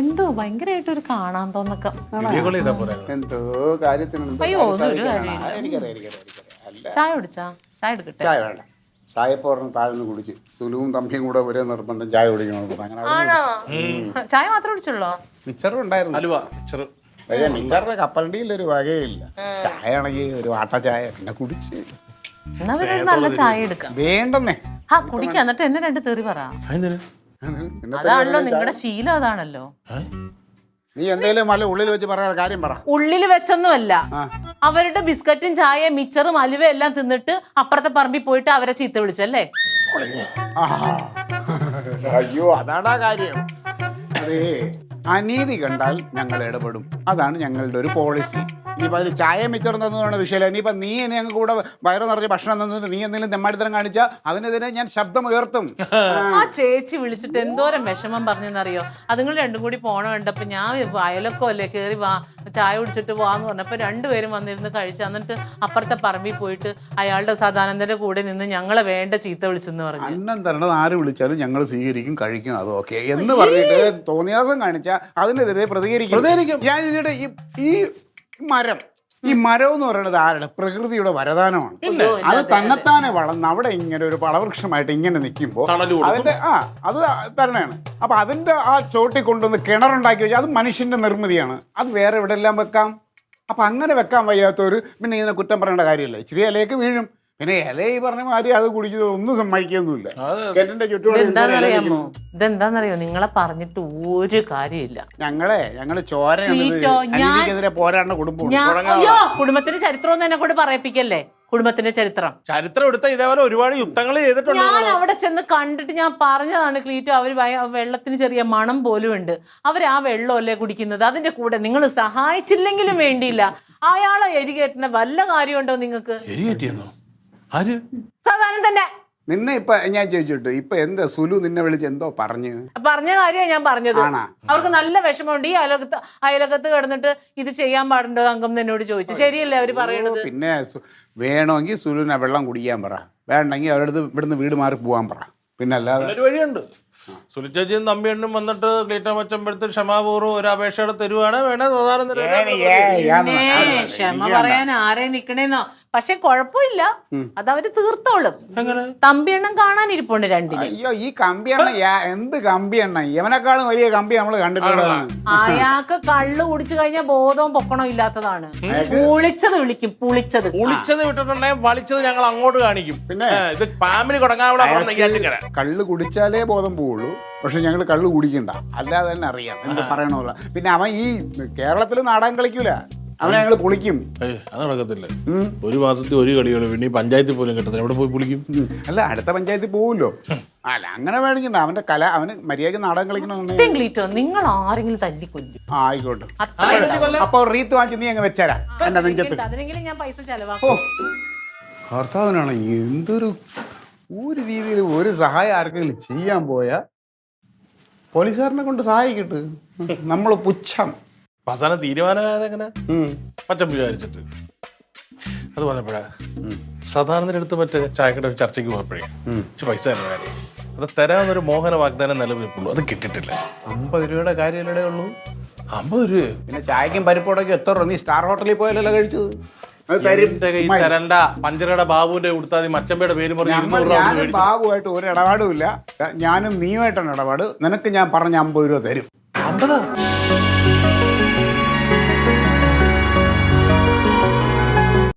എന്തോ ഭയങ്കരമായിട്ടൊരു കാണാൻ തോന്നക്കം. എന്തോ കാര്യത്തിന് അയ്യോ ചായ കുടിച്ചാ? ചായ എടുക്കട്ടെ? ചായ വേണ്ട. ചായപ്പോ താഴ്ന്ന് കുടിച്ച് സുലുവും തമ്പിയും കൂടെ ഒരേ നിർബന്ധം ചായ കുടിക്കണം. അങ്ങനെ ചായ മാത്രം കുടിച്ചുള്ളോ? മിച്ചറും ഉണ്ടായിരുന്നു. പക്ഷേ മിച്ചറിന്റെ കപ്പലണ്ടിയിലൊരു വകയില്ല. ചായ ആണെങ്കിൽ ഒരു വാട്ട ചായ പിന്നെ കുടിച്ച്. എന്നാ പിന്നെ ഒരു നല്ല ചായ എടുക്കാം. വേണ്ടെന്നേ കുടിക്കാം. എന്നിട്ട് എന്നെ രണ്ട് തെറി പറ. അതാണല്ലോ നിങ്ങളുടെ ശീലം, അതാണല്ലോ. നീ എന്തേലും വല്ല ഉള്ളിൽ വെച്ച് പറയാതെ കാര്യം പറ. ഉള്ളിൽ വെച്ചൊന്നുമല്ല, അവരുടെ ബിസ്ക്കറ്റും ചായ മിച്ചറും അലുവ എല്ലാം തിന്നിട്ട് അപ്പുറത്തെ പറമ്പിൽ പോയിട്ട് അവരെ ചീത്ത വിളിച്ചല്ലേ? അയ്യോ അതാടാ കാര്യം. അതേ, അനീതി കണ്ടാൽ ഞങ്ങൾ ഇടപെടും. അതാണ് ഞങ്ങളുടെ ഒരു പോളിസി. ഇനിയിപ്പോൾ അതിൽ ചായ മിച്ചർ തന്നതാണ് വിഷയമല്ല. ഇനിയിപ്പോൾ നീ ഞങ്ങൾക്ക് കൂടെ വയറ് നിറഞ്ഞ് ഭക്ഷണം തന്നിട്ട് നീ എന്തെങ്കിലും തെമ്മാടിത്തരം കാണിച്ചാൽ അതിനെതിരെ ഞാൻ ശബ്ദം ഉയർത്തും. ആ ചേച്ചി വിളിച്ചിട്ട് എന്തോരം വിഷമം പറഞ്ഞെന്നറിയോ? അതുങ്ങൾ രണ്ടും കൂടി പോണ കണ്ടപ്പോൾ ഞാൻ അയലൊക്കെ അല്ലേ കയറി വാ ചായ കുടിച്ചിട്ട് പോവാന്ന് പറഞ്ഞപ്പോൾ രണ്ടുപേരും വന്നിരുന്ന് കഴിച്ചു. എന്നിട്ട് അപ്പുറത്തെ പറമ്പിൽ പോയിട്ട് അയാളുടെ സദാനന്ദന്റെ കൂടെ നിന്ന് ഞങ്ങളെ വേണ്ട ചീത്ത വിളിച്ചെന്ന് പറഞ്ഞു. അന്നം തരണത് ആര് വിളിച്ചാലും ഞങ്ങൾ സ്വീകരിക്കും, കഴിക്കും, അത് ഓക്കെ എന്ന് പറഞ്ഞിട്ട് തോന്നിയാസം കാണിച്ചാൽ അതിനെതിരെ പ്രതികരിക്കും. ഞാൻ ഇതിന്റെ ഈ മരം എന്ന് പറയുന്നത് ആരുടെ? പ്രകൃതിയുടെ വരദാനമാണ്. അത് തന്നെത്താനെ വളർന്ന് അവിടെ ഇങ്ങനെ ഒരു പളവൃക്ഷമായിട്ട് ഇങ്ങനെ നിൽക്കുമ്പോൾ അതിന്റെ അത് തന്നെയാണ്. അപ്പൊ അതിന്റെ ആ ചോട്ടി കൊണ്ടുവന്ന് കിണറുണ്ടാക്കി വെച്ചാൽ അത് മനുഷ്യന്റെ നിർമ്മിതിയാണ്. അത് വേറെ എവിടെ എല്ലാം വെക്കാം. അപ്പൊ അങ്ങനെ വെക്കാൻ വയ്യാത്തവര് പിന്നെ ഇതിനെ കുറ്റം പറയേണ്ട കാര്യമില്ല. ഇച്ചിരി ഇലയൊക്കെ വീഴും. പിന്നെ ഇല ഈ പറഞ്ഞ മാതിരി അത് കുടിക്കുന്നത് ഒന്നും സമ്മതിക്കൊന്നുമില്ല. കെട്ടിന്റെ ചുറ്റുപാടിയോ ഇതെന്താന്നറിയോ? നിങ്ങളെ പറഞ്ഞിട്ട് ഒരു കാര്യമില്ല. ഞങ്ങള് ചോരനെതിരെ പോരാടുന്ന കുടുംബം. കുടുംബത്തിന്റെ ചരിത്രം ഒന്നും എന്നെ കൊണ്ട് പറയിപ്പിക്കല്ലേ. കുടുംബത്തിന്റെ ചരിത്രം എടുത്ത ഇതേപോലെ ഒരുപാട് യുദ്ധങ്ങൾ ചെയ്തിട്ടുണ്ട്. ഞാൻ അവിടെ ചെന്ന് കണ്ടിട്ട് ഞാൻ പറഞ്ഞതാണ് ക്ലീറ്റോ, അവര് വെള്ളത്തിന് ചെറിയ മണം പോലും ഉണ്ട്. അവർ ആ വെള്ളമല്ലേ കുടിക്കുന്നത്. അതിന്റെ കൂടെ നിങ്ങൾ സഹായിച്ചില്ലെങ്കിലും വേണ്ടിയില്ല. അയാളെ എരികേറ്റുന്ന വല്ല കാര്യമുണ്ടോ നിങ്ങൾക്ക്? സാധാരണ തന്നെ നിന്നെ ഇപ്പൊ ഞാൻ ചോദിച്ചിട്ട് ഇപ്പൊ എന്താ സുലു നിന്നെ വിളിച്ച് എന്തോ പറഞ്ഞ കാര്യമാണ് ഞാൻ പറഞ്ഞത്. അവർക്ക് നല്ല വിഷമമുണ്ട്. ഈ അയലകത്ത് കിടന്നിട്ട് ഇത് ചെയ്യാൻ പാടുണ്ടോ അംഗം എന്നോട് ചോദിച്ചു. ശരിയല്ലേ അവര് പറയണത്? പിന്നെ വേണമെങ്കിൽ സുലുവിനെ വെള്ളം കുടിക്കാൻ പറ, വേണ്ടെങ്കിൽ അവരുടെ ഇവിടുന്ന് വീട് മാറി പോവാൻ പറ. പിന്നെ അല്ലാതെ ഒരു വഴിയുണ്ട്. സുലിച്ചേച്ചിയും തമ്പിയണ്ണും വന്നിട്ട് ക്ലീറ്റ മച്ചമ്പടുത്ത് ക്ഷമാപൂർവ്വം ഒരു അപേക്ഷയുടെ തരുവാണ് വേണേ ക്ഷമ പറയാൻ ആരെ നിക്കണേന്നോ. പക്ഷെ കുഴപ്പമില്ല, അതവര് തീർത്തോളും. തമ്പിയെണ്ണം കാണാൻ ഇരിപ്പുണ്ട് രണ്ടിന്. അയ്യോ ഈ കമ്പിയെണ്ണ എന്ത് കമ്പിയെണ്ണ? ഇവനെക്കാളും വലിയ കമ്പി നമ്മള് കണ്ടിട്ടുള്ളതാണ്. അയാൾക്ക് കള്ളു കുടിച്ചു കഴിഞ്ഞാൽ ബോധവും പൊക്കണോ ഇല്ലാത്തതാണ്. പുളിച്ചത് വിളിക്കും, പുളിച്ചത് വിട്ടിട്ടുണ്ടെങ്കിൽ വളിച്ചത് ഞങ്ങൾ അങ്ങോട്ട് കാണിക്കും. പിന്നെ ഇത് ഫാമിലി കള്ളു കുടിച്ചാലേ ബോധം പോവുള്ളൂ. പക്ഷെ ഞങ്ങൾ കള്ളു കുടിക്കണ്ട, അല്ലാതെ തന്നെ അറിയാം എന്ത് പറയണമല്ല. പിന്നെ അവൻ ഈ കേരളത്തിൽ നാടകം കളിക്കൂല, അവനെ ഞങ്ങൾ പൊളിക്കും. അത് നടക്കത്തില്ല. ഒരു മാസത്തിൽ ഒരു കളിയുള്ളൂ. പിന്നെ പഞ്ചായത്തിൽ പോലും കിട്ടത്തില്ല. എവിടെ പോയി പൊളിക്കും? അല്ല അടുത്ത പഞ്ചായത്തിൽ പോവുമല്ലോ. അല്ല അങ്ങനെ മേടിക്കണ്ട. അവന്റെ കല, അവന് മര്യാദക്ക് നാടകം കളിക്കണമെന്നുണ്ടെങ്കിൽ നിങ്ങൾ ആരെങ്കിലും തല്ലിക്കൊല്ലും. ആയിക്കോട്ടെ. അപ്പൊ റീത്ത് വാങ്ങിച്ച് നീ അങ്ങ് വെച്ചാരാ എന്റെ നെഞ്ചത്ത്. ഞാൻ പൈസ ചെലവാക്കും. ഭർത്താവിനാണ് എന്തൊരു ഒരു രീതിയിൽ ഒരു സഹായം ആർക്കെങ്കിലും ചെയ്യാൻ പോയാ പോലീസുകാരനെ കൊണ്ട് സഹായിക്കട്ട്. നമ്മള് പുച്ഛം അവസാനം തീരുമാനമായത് എങ്ങനെ മറ്റം വിചാരിച്ചിട്ട് അത് പറഞ്ഞപ്പോഴാ സാധാരണ അടുത്ത് മറ്റേ ചായക്കട ചർച്ചയ്ക്ക് പോയപ്പോഴേ പൈസ തരുമായിരുന്നു. അത് തരാമെന്നൊരു മോഹന വാഗ്ദാനം നിലവിലുള്ളൂ. അത് കിട്ടിയിട്ടില്ല. 50 രൂപയുടെ കാര്യമല്ലേ ഉള്ളൂ. 50 രൂപ പിന്നെ ചായക്കും പരിപ്പോടൊക്കെ എത്ര രൂപ? നീ സ്റ്റാർ ഹോട്ടലിൽ പോയല്ലോ കഴിച്ചത്. തരണ്ട. പഞ്ചരയുടെ ബാബുവിന്റെ കൊടുത്താൽ മച്ചമ്പയുടെ പേര് പറഞ്ഞ് ബാബുവായിട്ട് ഒരു ഇടപാടും ഇല്ല. ഞാനും നീയുമായിട്ടാണ് ഇടപാട്. നിനക്ക് ഞാൻ പറഞ്ഞ 50 രൂപ തരും. 50